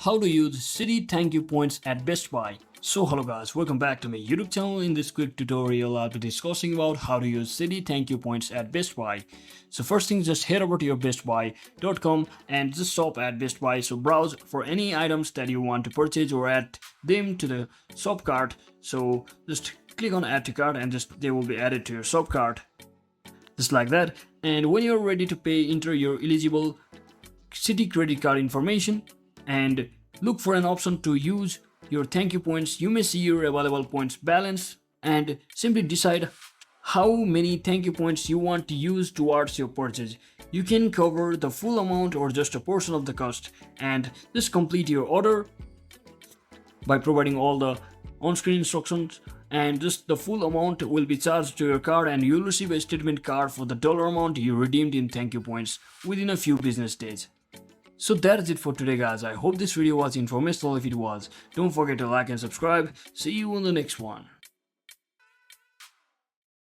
how to use Citi Thank You points at Best Buy. So hello guys, welcome back to my YouTube channel. In this quick tutorial, I'll be discussing about how to use Citi Thank You points at Best Buy. So first thing, just head over to your bestbuy.com and just shop at Best Buy. So browse for any items that you want to purchase or add them to the shop cart. So just click on add to cart and just they will be added to your shop cart. Just like that. And when you're ready to pay, enter your eligible Citi credit card information and look for an option to use your thank you points. You may see your available points balance and simply decide how many thank you points you want to use towards your purchase. You can cover the full amount or just a portion of the cost and just complete your order by providing all the on-screen instructions, and just the full amount will be charged to your card and you'll receive a statement card for the dollar amount you redeemed in thank you points within a few business days. So that's it for today guys. I hope this video was informational. If it was, don't forget to like and subscribe. See you on the next one.